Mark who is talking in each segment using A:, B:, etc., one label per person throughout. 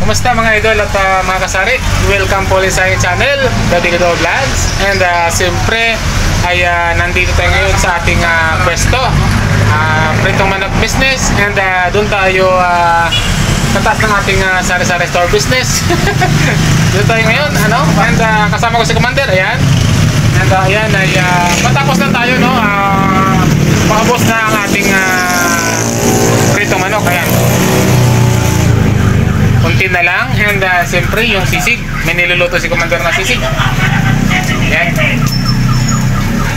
A: Kumusta mga idol at mga kasari? Welcome po ulit sa aking channel, Daddy Godo Vlogs. And siyempre ay nandito tayo ngayon sa ating pwesto, Pritong Manok Business. And doon tayo kataas ng ating sari-sari store business. Doon tayo ngayon, and kasama ko si Commander, ayan. And ayan ay matapos na tayo, no? Pakabos na ang ating Pritong Manok, ayan. Kunti na lang, and siyempre yung sisig, may niluluto si Commander na sisig. Yan.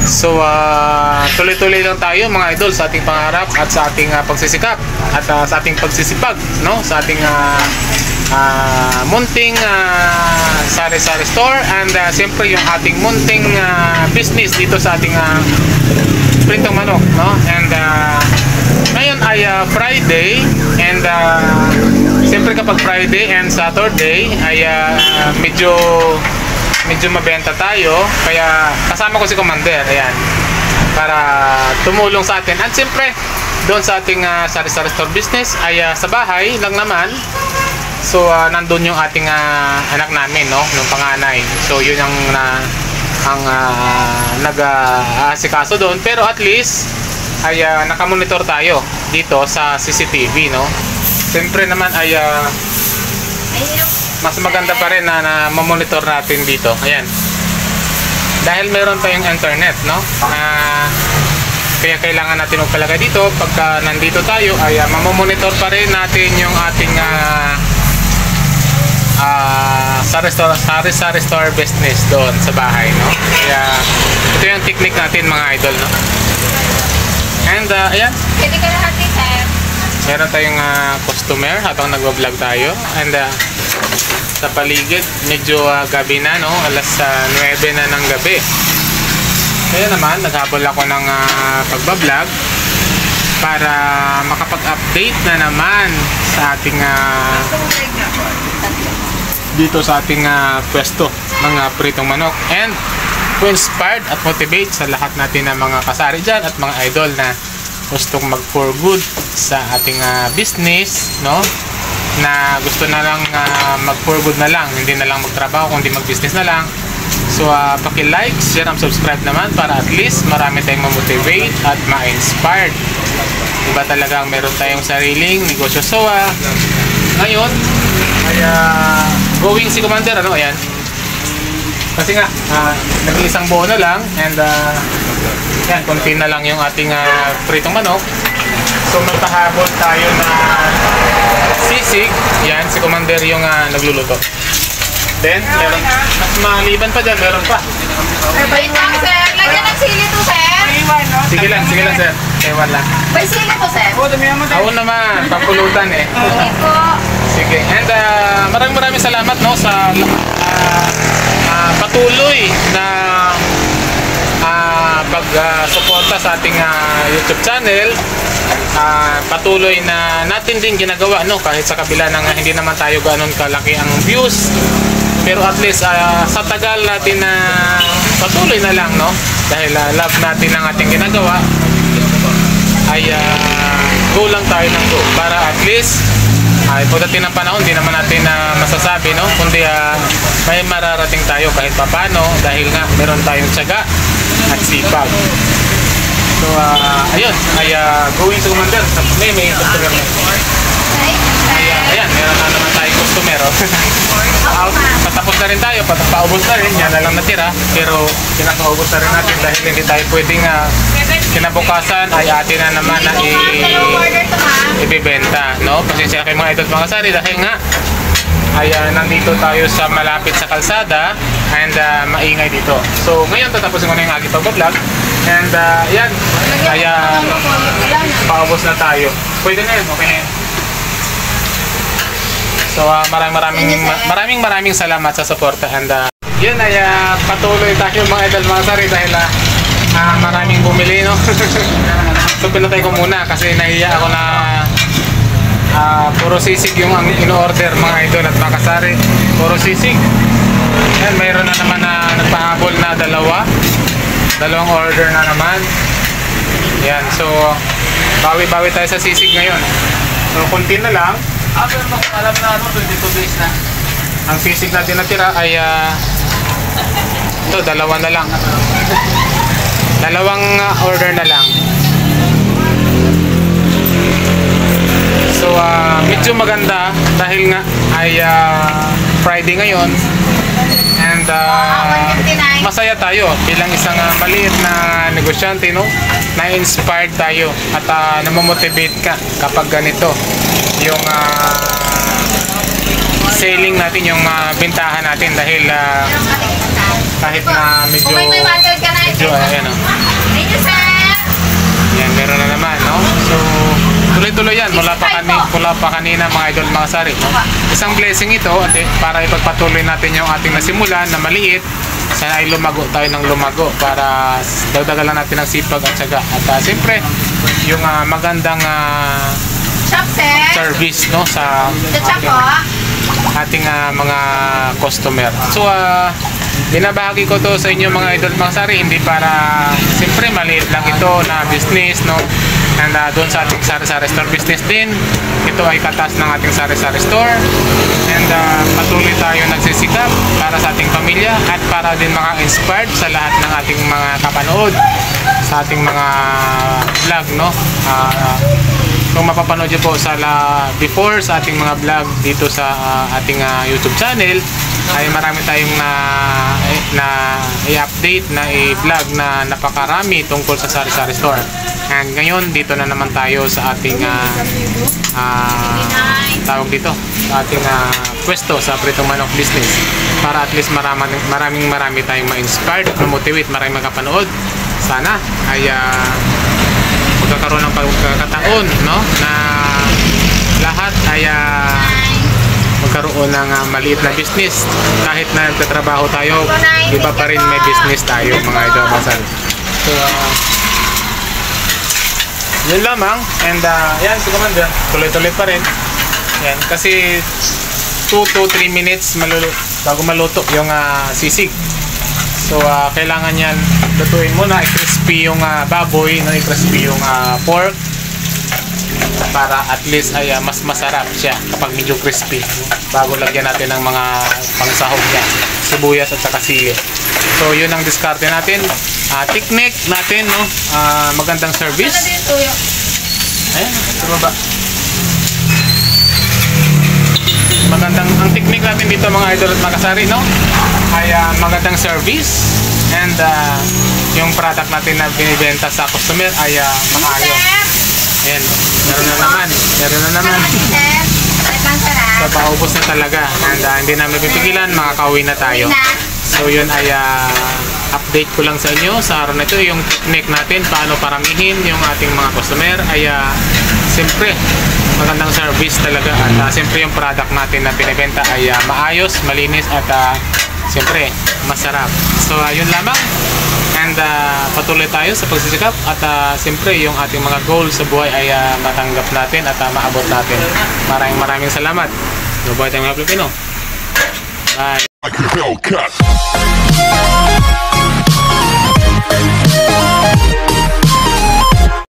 A: So tuloy-tuloy lang tayo mga idol sa ating pangarap at sa ating pagsisikap at sa ating pagsisipag, no? Sa ating munting sari-sari store, and siyempre yung ating munting business dito sa ating Pritong Manok, no? And ngayon ay Friday, and siyempre kapag Friday and Saturday ay medyo mabenta tayo, kaya kasama ko si Commander, ayan, para tumulong sa atin. At siyempre doon sa ating sari-sari store business ay sa bahay lang naman. So nandun yung ating anak namin, no, nung panganay. So yun ang nag-aasikaso doon, pero at least ay nakamonitor tayo dito sa CCTV, no. Siyempre naman ay mas maganda pa rin na mamonitor natin dito, ayan, dahil meron tayong internet, no. Kaya kailangan natin magpalagay dito pagka nandito tayo ay mamonitor pa rin natin yung ating sari-sari store business doon sa bahay, no. Kaya ito yung technique natin mga idol, no. And ayan,
B: pwede ka lahat eh, sir.
A: Meron tayong customer habang nagwa-vlog tayo, and sa paligid medyo gabi na, no, alas 9 na ng gabi. Kaya naman naghabol ako ng pagbablog para makapag-update na naman sa ating dito sa ating pwesto ng Pritong Manok, and inspired at motivate sa lahat natin na mga kasari dyan at mga idol na gustong mag for good sa ating business, no, na gusto na lang mag for good na lang, hindi na lang magtrabaho kundi mag business na lang. So paki-like, share, and subscribe naman para at least marami tayong ma-motivate at ma-inspired. Iba talagang meron tayong sariling negosyo. So ngayon ay going si Commander, ano, ayan, kasi nga nag-iisang buo na lang, and yan, konti na lang yung ating Pritong Manok. So magpahabol tayo na sisig. Yan, si Commander yung nagluluto. Then meron, mas maliban pa dyan, meron pa.
B: Wait lang, sir. Lagyan ng sili to, sir.
A: Sige lang sir, ewan lang.
B: May sili to, sir.
A: Oo naman, papulutan eh.
B: Sige po.
A: Sige, and maraming salamat, no, sa patuloy na pag-suporta sa ating YouTube channel. Patuloy na natin din ginagawa, no, kahit sa kabila ng hindi naman tayo ganoon kalaki ang views, pero at least sa tagal natin na patuloy na lang, no, dahil love natin ang ating ginagawa, ay go lang tayo ng go para at least pagdating ng panahon, di naman natin masasabi, no, kundi may mararating tayo kahit papano, dahil nga meron tayong tiyaga at sipag. So ayun, ay going to Commander, may customer na. Ayan, meron na naman tayong customer. Patapos na rin tayo, paubos na rin, yan na lang natira, pero pinakaubos na rin natin dahil hindi tayo pwedeng kinabukasan ay atin na naman na ibibenta, no. Pasensya kayo mga idol, mga kasari, dahil nga ay nandito tayo sa malapit sa kalsada, and maingay dito. So ngayon tatapusin ko na yung aking pag-vlog, and yan, kaya paubos na tayo. Pwede na yun, okay na yun. So maraming salamat sa suporta, and yun ay patuloy tayo mga idol, mga kasari, dahil maraming bumili, no. So pinatay ko muna kasi nahiya ako na puro sisig yung in-order mga idol at mga kasari, puro sisig. Yan, mayroon na naman na nagpahabol na dalawang order na naman. Yan, so bawi-bawi tayo sa sisig ngayon. So konti na lang,
C: Pero alam na 22 days na.
A: Ang sisig natin natira ay ito, dalawa na lang. Dalawang order na lang. So, medyo maganda dahil nga ay Friday ngayon. And masaya tayo bilang isang maliit na negosyante, no? Na-inspired tayo at namomotivate ka kapag ganito yung selling natin, yung bentahan natin dahil kahit na medyo ayan, no?
B: Thank you, sir.
A: Yan, meron na naman, no? So, tuloy-tuloy yan mula pa kanina mga idol, mga sari, no? Isang blessing ito at para ipagpatuloy natin yung ating nasimulan na maliit. Sana ay lumago tayo ng lumago para dagdagan lang natin ang sipag at syaga. At siyempre, yung magandang
B: Shop, sir.
A: service, no, sa
B: Shop po.
A: ating mga customer. So, binabahagi ko to sa inyo mga idol, mga sari, hindi para siyempre maliit lang ito na business, no? And doon sa ating sari-sari store business din, ito ay katas ng ating sari-sari store. And patuloy tayo nagsisikap para sa ating pamilya at para din mga inspired sa lahat ng ating mga kapanood sa ating mga vlog, no? Kung mapapanood nyo po sa before sa ating mga vlog dito sa ating YouTube channel, ay marami tayong na i-update, na i-vlog na napakarami tungkol sa sari-sari store. And ngayon, dito na naman tayo sa ating tawag dito, sa ating pwesto sa pritong manok business para at least marami tayong ma-inspired, ma-motivate, maraming makapanood. Sana ay magkakaroon ng pagkakataon, no, na lahat ay magkaroon ng maliit na business. Kahit na nagtatrabaho tayo, iba pa rin may business tayo mga idol. So, yun lamang. And yan, si Commander, tuloy-tuloy pa rin. Yan, kasi 2 to 3 minutes bago maluto yung sisig. So, kailangan yan lutuin muna, i-crispy yung baboy, no? I-crispy yung pork para at least ay mas masarap siya kapag medyo crispy, bago lagyan natin ng mga pangsahog niya, sibuyas at saka sili. So, yun ang diskarte natin. Technique natin, no? Magandang service. Ayan, sa baba. Ang technique natin dito mga idol at mga kasari, no, ay magandang service and yung product natin na binibenta sa customer ay maayos. Ayan, meron na naman. So, paubos na talaga and hindi na mapipigilan, makakauwi na tayo. So, yun ay update ko lang sa inyo sa araw na ito, yung technique natin paano paramihin yung ating mga customer ay siyempre magandang service talaga at siyempre yung product natin na binibenta ay maayos, malinis at siyempre masarap. So yun lamang and patuloy tayo sa pagsisikap at siyempre yung ating mga goals sa buhay ay matanggap natin at maabot natin. Maraming salamat. Mabuhay tayong mga Pilipino. Bye.
D: Like a Hellcat.